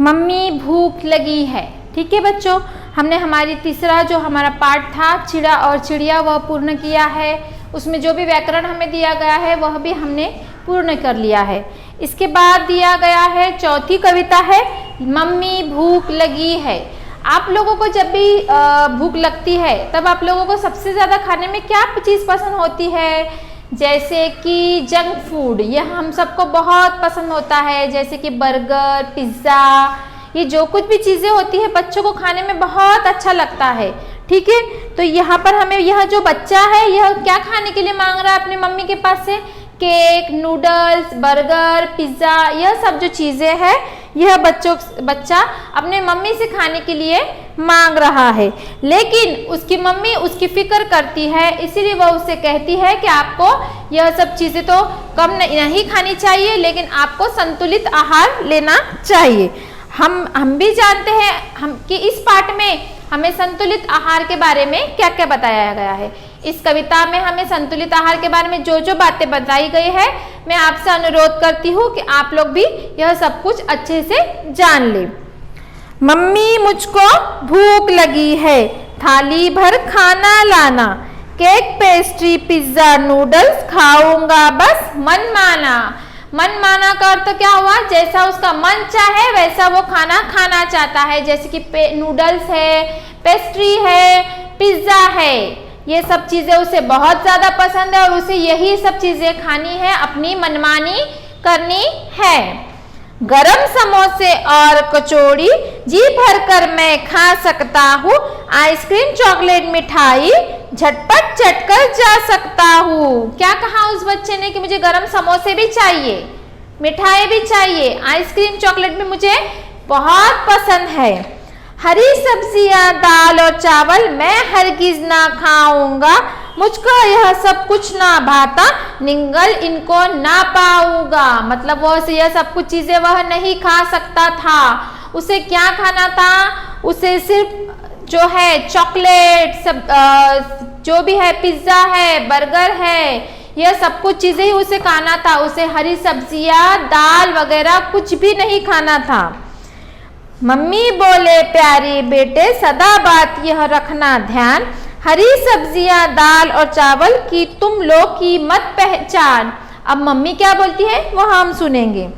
Mummy भूख लगी है। ठीक है बच्चों, हमने हमारी तीसरा जो हमारा पार्ट था चिड़ा और चिड़िया वह पूर्ण किया है। उसमें जो भी व्याकरण हमें दिया गया है वह भी हमने पूर्ण कर लिया है। इसके बाद दिया गया है चौथी कविता है मम्मी भूख लगी है। आप लोगों को जब भी भूख लगती है तब आप लोगों को सबसे ज़्यादा खाने में क्या चीज़ पसंद होती है? जैसे कि जंक फूड, यह हम सबको बहुत पसंद होता है। जैसे कि बर्गर, पिज़्ज़ा, ये जो कुछ भी चीज़ें होती है बच्चों को खाने में बहुत अच्छा लगता है। ठीक है, तो यहाँ पर हमें यह जो बच्चा है यह क्या खाने के लिए मांग रहा है अपनी मम्मी के पास से? केक, नूडल्स, बर्गर, पिज़्ज़ा, यह सब जो चीज़ें हैं यह बच्चा अपने मम्मी से खाने के लिए मांग रहा है। लेकिन उसकी मम्मी उसकी फिक्र करती है, इसीलिए वह उससे कहती है कि आपको यह सब चीज़ें तो कम नहीं खानी चाहिए, लेकिन आपको संतुलित आहार लेना चाहिए। हम भी जानते हैं कि इस पाठ में हमें संतुलित आहार के बारे में क्या क्या बताया गया है। इस कविता में हमें संतुलित आहार के बारे में जो जो बातें बताई गई है, मैं आपसे अनुरोध करती हूँ कि आप लोग भी यह सब कुछ अच्छे से जान लें। मम्मी मुझको भूख लगी है, थाली भर खाना लाना, केक, पेस्ट्री, पिज्जा, नूडल्स खाऊंगा बस मन माना। मन माना का अर्थ क्या हुआ? जैसा उसका मन चाहे वैसा वो खाना खाना चाहता है। जैसे कि नूडल्स है, पेस्ट्री है, पिज्जा है, ये सब चीजें उसे बहुत ज्यादा पसंद है और उसे यही सब चीजें खानी है, अपनी मनमानी करनी है। गरम समोसे और कचौड़ी जी भर कर मैं खा सकता हूँ, आइसक्रीम, चॉकलेट, मिठाई झटपट चटकर जा सकता हूँ। क्या कहा उस बच्चे ने कि मुझे गरम समोसे भी चाहिए, मिठाई भी चाहिए, आइसक्रीम, चॉकलेट भी मुझे बहुत पसंद है। हरी सब्जियां, दाल और चावल मैं हरगिज ना खाऊंगा, मुझको यह सब कुछ ना भाता, निगल इनको ना पाऊंगा। मतलब वो यह सब कुछ चीजें वह नहीं खा सकता था। उसे क्या खाना था? उसे सिर्फ जो है चॉकलेट, सब जो भी है, पिज्जा है, बर्गर है, यह सब कुछ चीजें ही उसे खाना था। उसे हरी सब्जियां, दाल वगैरह कुछ भी नहीं खाना था। मम्मी बोले प्यारे बेटे सदा बात यह रखना ध्यान, हरी सब्जियां, दाल और चावल की तुम लोग की मत पहचान। अब मम्मी क्या बोलती है वो हम सुनेंगे।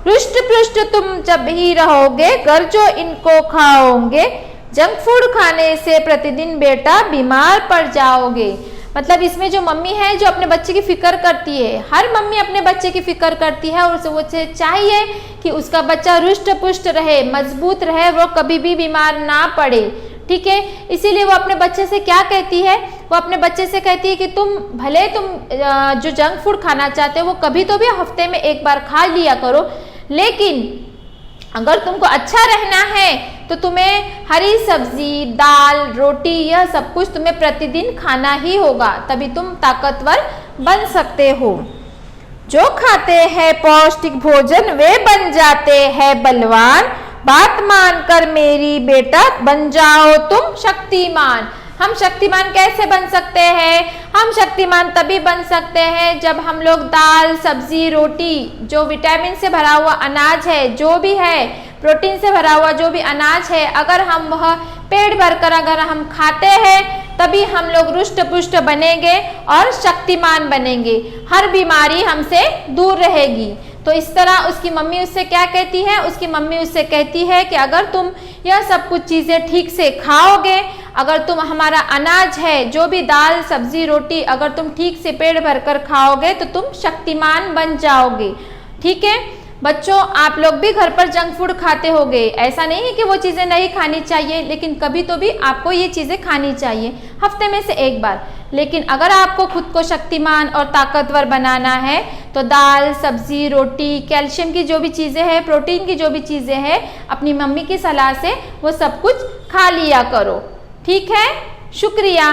रुष्ट पृष्ट तुम जब ही रहोगे, घर जो इनको खाओगे, जंक फूड खाने से प्रतिदिन बेटा बीमार पड़ जाओगे। मतलब इसमें जो मम्मी है जो अपने बच्चे की फिक्र करती है, हर मम्मी अपने बच्चे की फिक्र करती है और उसे चाहिए कि उसका बच्चा रुष्ट पुष्ट रहे, मजबूत रहे, वो कभी भी बीमार ना पड़े। ठीक है, इसीलिए वो अपने बच्चे से क्या कहती है? वो अपने बच्चे से कहती है कि तुम जो जंक फूड खाना चाहते हो वो कभी तो भी हफ्ते में एक बार खा लिया करो, लेकिन अगर तुमको अच्छा रहना है तो तुम्हें हरी सब्जी, दाल, रोटी, यह सब कुछ तुम्हें प्रतिदिन खाना ही होगा, तभी तुम ताकतवर बन सकते हो। जो खाते हैं पौष्टिक भोजन वे बन जाते हैं बलवान, बात मानकर मेरी बेटा बन जाओ तुम शक्तिमान। हम शक्तिमान कैसे बन सकते हैं? हम शक्तिमान तभी बन सकते हैं जब हम लोग दाल, सब्जी, रोटी, जो विटामिन से भरा हुआ अनाज है, जो भी है प्रोटीन से भरा हुआ जो भी अनाज है, अगर हम वह पेट भरकर अगर हम खाते हैं तभी हम लोग रुष्ट पुष्ट बनेंगे और शक्तिमान बनेंगे, हर बीमारी हमसे दूर रहेगी। तो इस तरह उसकी मम्मी उससे क्या कहती है? उसकी मम्मी उससे कहती है कि अगर तुम यह सब कुछ चीज़ें ठीक से खाओगे, अगर तुम हमारा अनाज है जो भी दाल, सब्जी, रोटी, अगर तुम ठीक से पेट भरकर खाओगे तो तुम शक्तिमान बन जाओगे। ठीक है बच्चों, आप लोग भी घर पर जंक फूड खाते होंगे, ऐसा नहीं है कि वो चीज़ें नहीं खानी चाहिए, लेकिन कभी तो भी आपको ये चीज़ें खानी चाहिए, हफ्ते में से एक बार। लेकिन अगर आपको खुद को शक्तिमान और ताकतवर बनाना है तो दाल, सब्जी, रोटी, कैल्शियम की जो भी चीज़ें हैं, प्रोटीन की जो भी चीज़ें हैं, अपनी मम्मी की सलाह से वो सब कुछ खा लिया करो। ठीक है, शुक्रिया।